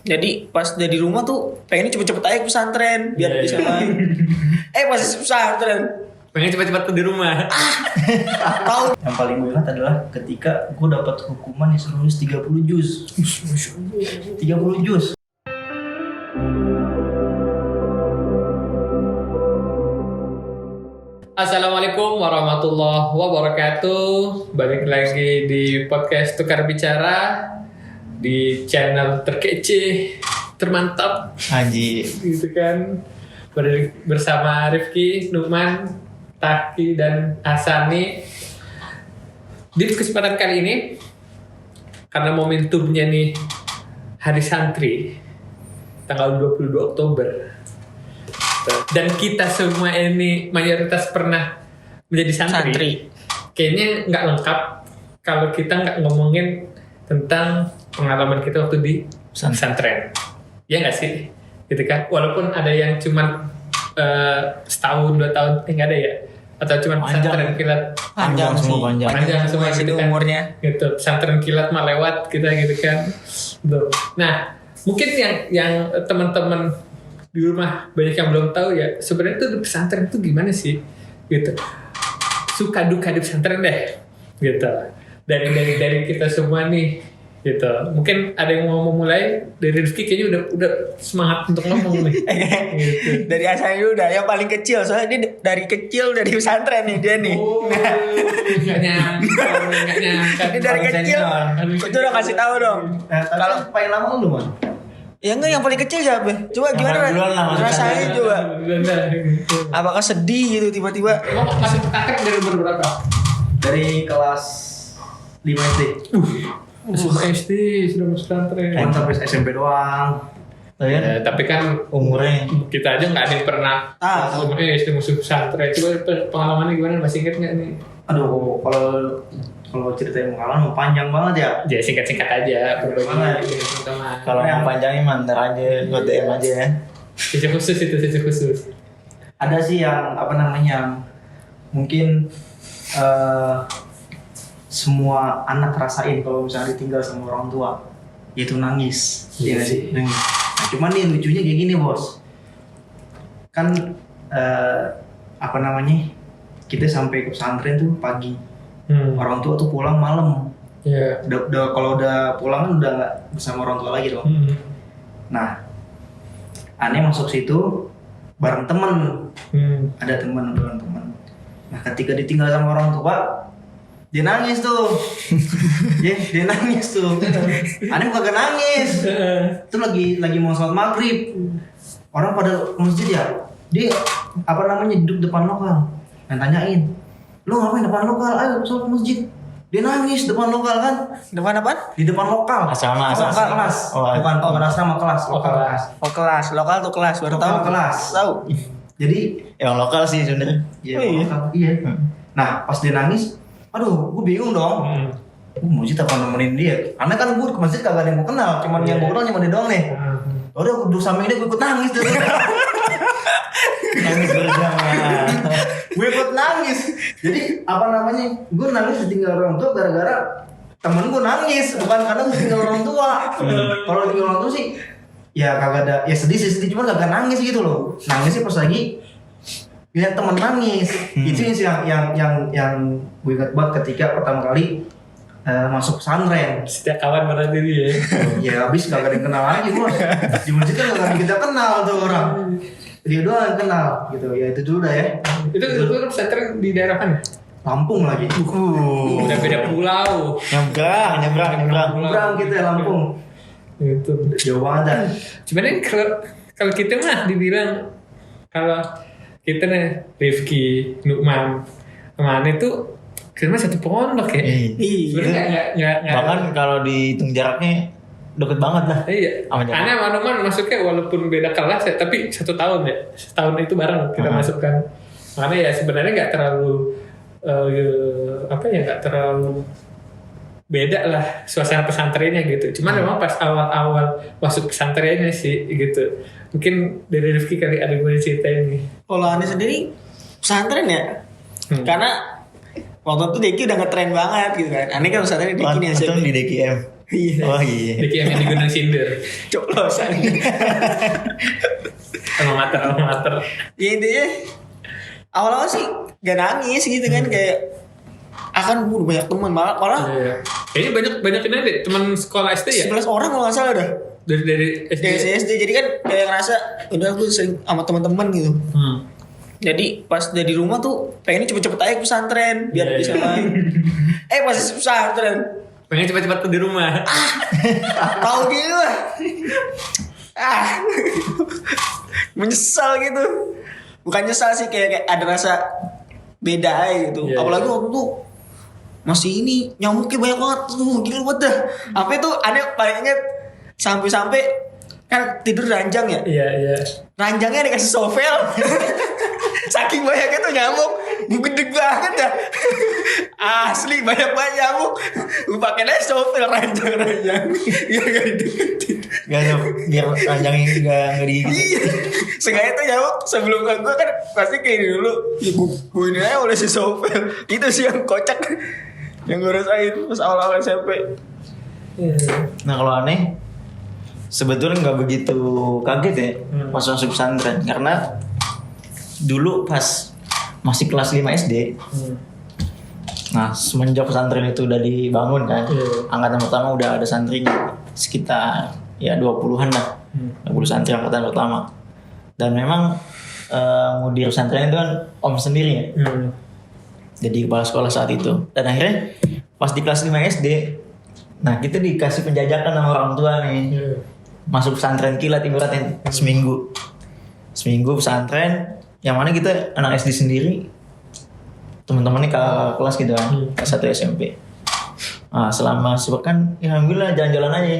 Jadi pas dari rumah tuh pengen cepet-cepet aja ke pesantren biar Iya, bisa iya. main. Pas pesantren Pengen cepat-cepat di rumah. tahu Yang paling gue ingat adalah ketika gue dapat hukuman disuruh nulis 30 juz. 30 juz. Assalamualaikum warahmatullahi wabarakatuh. Balik lagi di podcast Tukar Bicara di channel terkece, termantap, Anjir. gitu kan. Bersama Rifki, Numan, Taki dan Hasani. Di kesempatan kali ini, karena momentumnya nih Hari Santri, tanggal 22 Oktober. Dan kita semua ini mayoritas pernah menjadi santri. santri. Kayaknya nggak lengkap kalau kita nggak ngomongin tentang pengalaman kita waktu di pesantren. Ya nggak sih? Gitu kan? Walaupun ada yang cuman setahun, 2 tahun, nggak ada ya? Atau cuman Panjang. pesantren kilat. Panjang sih. semua panjang. Panjang semua sih gitu kan. umurnya. Gitu, pesantren kilat mah lewat kita gitu kan. Tuh. Nah, mungkin yang teman-teman di rumah banyak yang belum tahu ya, sebenarnya tuh di pesantren itu gimana sih gitu, suka duka di pesantren deh gitu, dari kita semua nih gitu. Mungkin ada yang mau memulai dari Rifki, kayaknya udah semangat untuk ngomong nih gitu. Dari asalnya udah yang paling kecil soalnya dia dari kecil dari pesantren nih dia nih. Oh, nggak nyangka Ini dari kecil. Kau udah kasih tahu dong. Kalau Kalau paling lama lu man. ya enggak yang paling kecil siapa? Coba Yang gimana paling duluan lah, maksudnya. rasanya coba. Gitu. Apakah sedih gitu tiba-tiba? Emang masuk pesantren dari umur berapa? Dari kelas 5 SD. Masuk SD sudah masuk pesantren. Kan sampai SMP doang. Ya, tapi kan Umurnya kita aja nggak ada yang pernah Tahu. SD musuh pesantren. Coba pengalamannya gimana, masih inget nggak nih? aduh, kalau ceritain pengalaman panjang banget ya. Ya singkat-singkat aja berbagi Gimana? dengan teman-teman. Kalau yang panjangnya mantar aja, buat DM aja ya. Sisi khusus itu, sisi khusus. Ada sih yang apa namanya, mungkin semua anak rasain kalau misalnya ditinggal sama orang tua, yaitu nangis. Iya Iya nggak sih. Nangis. Nah, cuman nih lucunya kayak gini bos, kan apa namanya, kita sampai ke pesantren tuh pagi, orang tua tuh pulang malam. Ya. Kalau udah pulang kan udah nggak bersama orang tua lagi dong. Nah, aneh masuk situ bareng temen, ada teman. Nah, ketika ditinggal sama orang tua, dia nangis tuh. dia nangis tuh. Aneh kagak nangis. Itu lagi mau sholat maghrib. Orang pada ke masjid ya. Dia apa namanya duduk depan lokal. Dan tanyain, lu ngapain depan lokal? Ayo sholat ke masjid. Dia nangis depan lokal kan? Depan apa? Di depan lokal. Asrama, Lokal asrama. kelas. Oh, Bukan asrama, kelas. Oh, Lokal kelas. kelas. Oh kelas, lokal tuh kelas baru tahu. Lokal kelas. Tahu. Jadi Yang lokal sih sebenarnya. iya, Oh, iya. lokal, iya. Nah, pas dia nangis, aduh, gue bingung dong. Gue mau apa nemenin dia. Karena kan gue ke masjid kagak ada yang gue kenal, cuman yang gue kenal cuma dia doang nih. Udah, gue duduk samping dia, gue ikut nangis tuh. Nangis berjamaah. Gue ikut nangis. Jadi apa namanya? Gue nangis ditinggal orang tua gara-gara temen gue nangis, bukan karena gue tinggal orang tua. Kalau tinggal orang tua sih, ya kagak ada, ya sedih, cuman kagak nangis gitu loh. Nangisnya pas lagi lihat temen nangis. Itu yang gue ingat banget ketika pertama kali masuk pesantren. Setiap kawan berarti dia. Ya habis kagak ada yang kenal lagi bos. Di masjid kan kagak ada yang kita kenal tuh orang. Dia doang yang kenal gitu. Ya itu dulu dah ya. Itu pesantren di daerah mana? Lampung lagi. Udah beda pulau. Nyebrang. Nyebrang kita ya Lampung. Gitu. Jauh banget dah. Sebenarnya kalau kita mah dibilang, kalau kita nih Rifki, Nukman, kemana itu kita mah satu pondok ya. Iya. Sebenarnya nggak. Bahkan kalau dihitung jaraknya deket banget lah. Iya. Sama jarak. Karena sama Nukman masuknya walaupun beda kelas ya, tapi 1 tahun ya. Setahun itu bareng kita masukkan. Makanya ya sebenarnya nggak terlalu nggak terlalu beda lah suasana pesantrennya gitu. Cuman memang pas awal-awal masuk pesantrennya sih gitu. Mungkin dari Rifki kali ada gue ceritain nih. Kalau Anda sendiri pesantren ya? Karena waktu itu Deki udah ngetren banget gitu kan. Aneh kan pesantren Deki nih Untung SMP. di DKM. Iya. Oh iya. Diki yang di Gunung Sindur. Coplosan. Amater. Ya intinya awal-awal sih gak nangis gitu kan, kayak akan banyak teman malah Iya. Kayaknya banyak ini deh teman sekolah SD ya. 11 orang kalau nggak salah dah Dari SD. dari SD. Jadi kan kayak ngerasa udah aku sering sama teman-teman gitu. Jadi pas dari rumah tuh pengen cepet-cepet aja ke pesantren biar Iya, bisa iya. main. Pas pesantren Pengen cepat-cepat di rumah. tahu gitu lah. Menyesal gitu. Bukan nyesal sih, kayak ada rasa beda aja gitu. Iya, Apalagi iya. waktu tuh masih ini nyamuknya banyak banget tuh, gila banget dah. Apa itu ada paling inget sampai kan tidur ranjang ya. Iya. Ranjangnya dikasih sovel. Saking banyaknya tuh nyamuk, gede banget dah. Asli banyak banget nyamuk. Gue pakai aja sovel ranjang. Biar gak dideketin. Biar ranjangnya nggak digigit. Iya. Sengaja tuh nyamuk sebelum ke gue kan pasti kayak gini dulu. Ya gue ini aja oleh si sovel. Itu sih yang kocak yang gue rasain pas awal-awal SMP. Nah kalau aneh sebetulnya nggak begitu kaget ya masuk pesantren, karena dulu pas masih kelas 5 SD. Nah semenjak pesantren itu udah dibangun kan, angkatan pertama udah ada santrinya sekitar ya 20-an lah, 20 santri angkatan pertama. Dan memang mudir pesantren itu kan om sendiri ya, jadi kepala sekolah saat itu. Dan akhirnya pas di kelas 5 SD, nah kita dikasih penjajakan sama orang tua nih, masuk pesantren kilat ibaratnya seminggu pesantren, yang mana kita anak SD sendiri, teman-temannya kakak kelas gitu kan, kelas 1 SMP. Nah selama sepekan ya alhamdulillah jalan-jalan aja,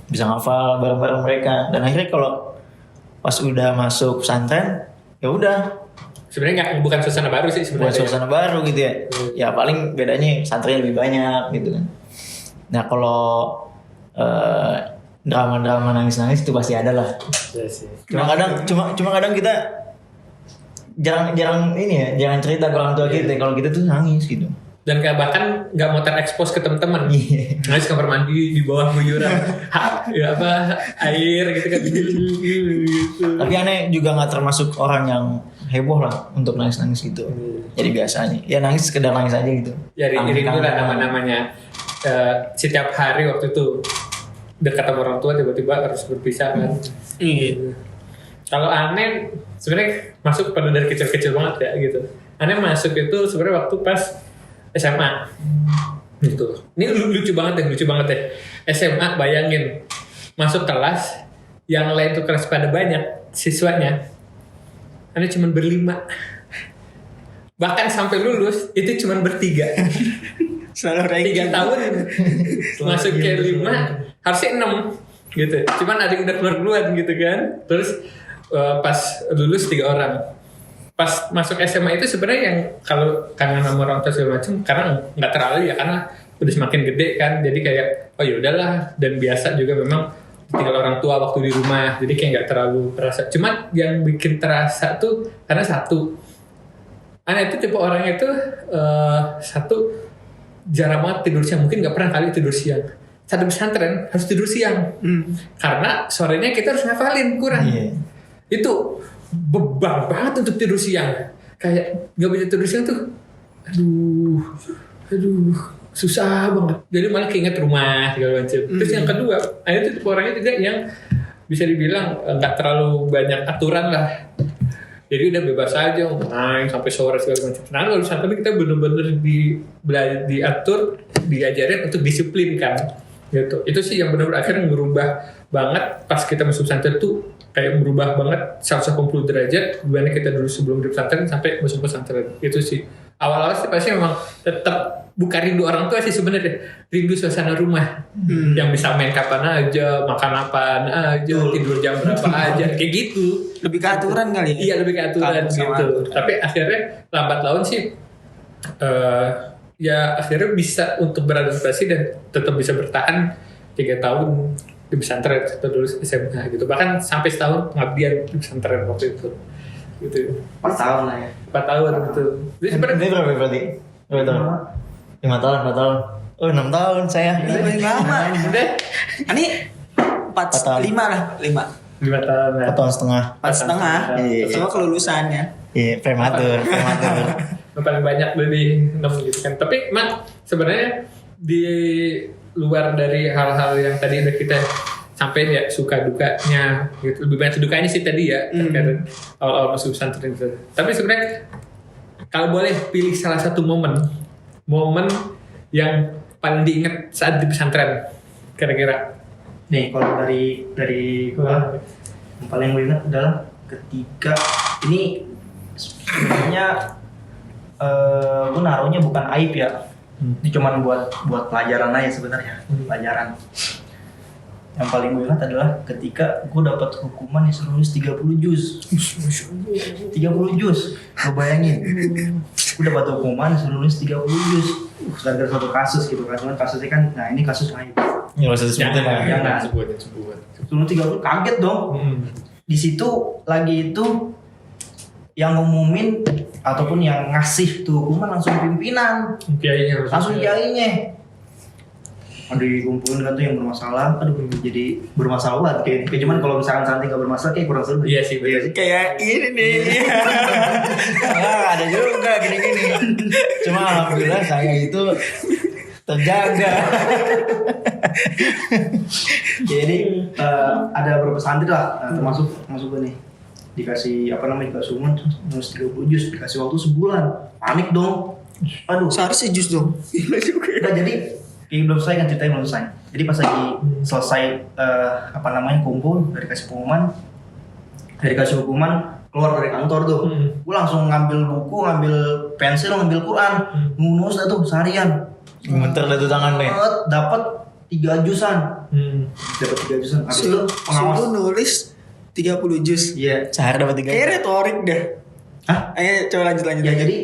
bisa ngafal bareng-bareng mereka. Dan akhirnya kalau pas udah masuk pesantren ya udah, Sebenarnya bukan suasana baru sih buat sebenarnya. suasana baru gitu ya. Ya paling bedanya santrinya lebih banyak gitu kan. Nah kalau drama-drama nangis-nangis itu pasti ada lah. Iya sih. Cuma kadang kita jarang ini ya, jarang cerita ke orang tua kita kalau kita tuh nangis gitu. Dan kayak bahkan nggak mau terekspos ke teman-teman. Nangis kamar mandi di bawah guyuran ya apa air gitu kan. Gitu. Tapi aneh juga nggak termasuk orang yang heboh lah untuk nangis-nangis gitu. Jadi biasanya ya nangis sekedar nangis aja gitu. Ya rindu lah nama-namanya. Setiap hari waktu itu dekat sama orang tua tiba-tiba harus berpisah kan. Kalau aneh sebenarnya masuk pada dari kecil-kecil banget ya gitu. Aneh masuk itu sebenarnya waktu pas SMA gitu. Ini lucu banget deh. SMA bayangin masuk kelas yang lain tuh kelas pada banyak siswanya, aneh cuma berlima. Bahkan sampai lulus itu cuma bertiga. Selalu ranking 3 tahun masuk ke 5 harusnya 6 gitu. Cuman ada yang udah keluar duluan gitu kan. Terus pas lulus 3 orang. Pas masuk SMA itu sebenarnya yang kalau kangen sama orang tua segala macam, karena nggak terlalu ya, karena udah semakin gede kan, jadi kayak oh ya udahlah, dan biasa juga memang tinggal orang tua waktu di rumah, jadi kayak nggak terlalu terasa. Cuman yang bikin terasa tuh karena satu, aneh itu tipe orangnya itu satu jarang banget tidur siang, mungkin nggak pernah kali tidur siang. Satu pesantren harus tidur siang karena sorenya kita harus ngafalin kurang. Itu beban banget untuk tidur siang, kayak nggak bisa tidur siang tuh, aduh susah banget. Jadi malah keinget rumah segala macam. Terus yang kedua, ada tuh orangnya juga yang bisa dibilang nggak terlalu banyak aturan lah. Jadi udah bebas aja main sampai sore segala macam. Nah kalau pesantren kita bener-bener diatur, diajarin untuk disiplin kan, gitu. Itu sih yang benar-benar akhirnya merubah banget pas kita masuk pesantren tuh. Kayak berubah banget 180 derajat gimana kita dulu sebelum di pesantren sampai masuk pesantren. Itu sih awal-awal sih pasti memang tetap bukan rindu orang tua sih sebenarnya, rindu suasana rumah yang bisa main kapan aja, makan apaan aja, tidur jam berapa aja, kayak gitu. Lebih ke aturan kali ya? Iya lebih ke aturan gitu. Tapi akhirnya lambat laun sih ya akhirnya bisa untuk beradaptasi dan tetap bisa bertahan 3 tahun di pesantren atau dulu SMA gitu, bahkan sampai setahun pengabdian di pesantren waktu itu gitu. 4 tahun lah ya. 4 tahun gitu. Jadi sebenarnya berapa berarti? 5 tahun. Oh 6 tahun saya. Ini paling lama. Udah Ini 4, tahun. 5 lah, 5. 5 tahun lah. 4 tahun setengah. 4,5. Iya. Sama kelulusannya. Iya, prematur. Yang paling banyak dari 6 gitu kan. Tapi Mak sebenarnya di luar dari hal-hal yang tadi udah kita sampai ya suka dukanya gitu, lebih banyak dukanya sih tadi ya terkait awal-awal masuk pesantren gitu. Tapi sebenarnya kalau boleh pilih salah satu momen yang paling diingat saat di pesantren kira-kira. Nih kalau dari gua yang paling gue ingat adalah ketika ini sebenarnya gue naruhnya bukan aib ya. Ini cuman buat pelajaran aja sebenarnya, pelajaran. Yang paling gue ingat adalah ketika gue dapat hukuman disuruh nulis 30 juz. 30 juz. Lo bayangin. Gue dapat hukuman disuruh nulis 30 juz. Gara-gara suatu kasus gitu kan. Cuman kasusnya kan, nah ini kasus aib. Nggak usah disebutin lah. Jangan. sebut. Suruh 30 kaget dong. Di situ lagi itu yang ngumumin ataupun yang ngasih tuh hukuman langsung pimpinan. Kiainya Langsung kiainya. Aduh dikumpulin kan tuh yang bermasalah. Aduh jadi bermasalah banget kayak cuman kalau misalkan Santi gak bermasalah kayak kurang seru. Iya sih, betul. Kayak ini nih. Ada juga gini-gini. Cuma alhamdulillah saya itu terjaga. Jadi ada beberapa santri lah termasuk gue nih dikasih dikasih hukuman nulis 30 juz, dikasih waktu sebulan. Panik dong. Aduh. Seharusnya jus dong. Gila juga. Udah jadi belum selesai kan ceritanya belum selesai. Jadi pas lagi selesai kumpul dari kasih hukuman keluar dari kantor tuh, gue langsung ngambil buku, ngambil pensil, ngambil Quran, nulis dah tuh seharian. Gemeter dah tuh tangan deh. Dapat 3 jusan. Dapat 3 jusan. Habis itu pengawas. Suruh nulis 30 juz. Iya. Sehari dapat 3. Kayak retorik dah. Hah? Ayo coba lanjut. Ya jadi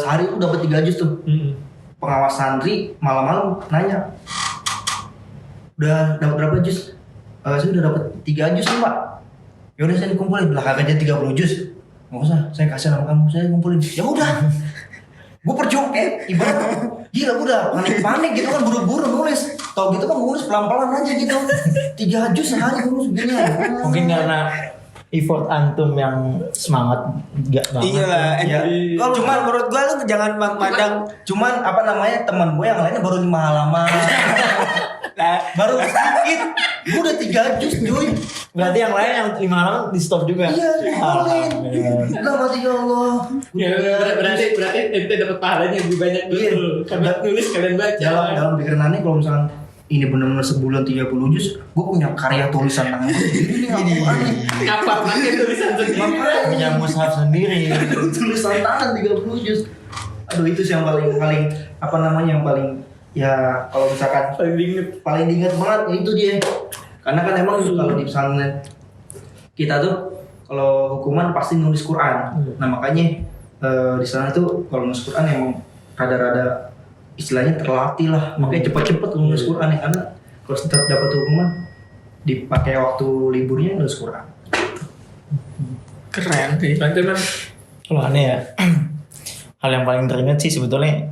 sehari itu dapat 3 juz tuh. Pengawas santri malam-malam nanya, udah dapat berapa juz? Saya udah dapat 3 juz nih Pak. Yaudah saya dikumpulin, lah kagaknya 30 juz. Nggak usah, saya kasih nama kamu, saya kumpulin. Ya udah, gue percuma ibarat gila udah panik gitu kan buru-buru nulis. Tau gitu kan nulis pelan-pelan aja gitu. 3 juz sehari nulis begini. Mungkin karena effort antum yang semangat enggak banget. Iya lah. Ya. Kalau cuman menurut gua lu jangan pandang. Cuman teman gue yang lainnya baru 5 halaman. Lah, Baru sedikit. Gue udah 3 juz cuy. Berarti yang lain yang 5 halaman di stop juga. Iya, Alhamdulillah. Udah mati ya Allah. Ya, berarti ente dapat pahalanya lebih banyak dulu. Iya. Karena nulis kalian baca. Dalam pikiran aneh kalau misalkan ini benar-benar sebulan 30 juz, gue punya karya tulisan tangan. Ini aneh. Apa pakai tulisan sendiri? Punya mushaf sendiri. Tulisan tangan 30 juz. Aduh itu sih yang paling yang paling ya kalau misalkan paling diingat banget ya itu dia. Karena kan emang kalau di pesantren kita tuh kalau hukuman pasti nulis Quran. Nah makanya di sana tuh kalau nulis Quran emang rada-rada istilahnya terlatih lah, makanya cepet-cepet nulis Quran ya, karena kalau setiap dapat hukuman dipakai waktu liburnya nulis Quran. keren sih. Teman-teman. Kalau aneh ya. Hal yang paling teringat sih sebetulnya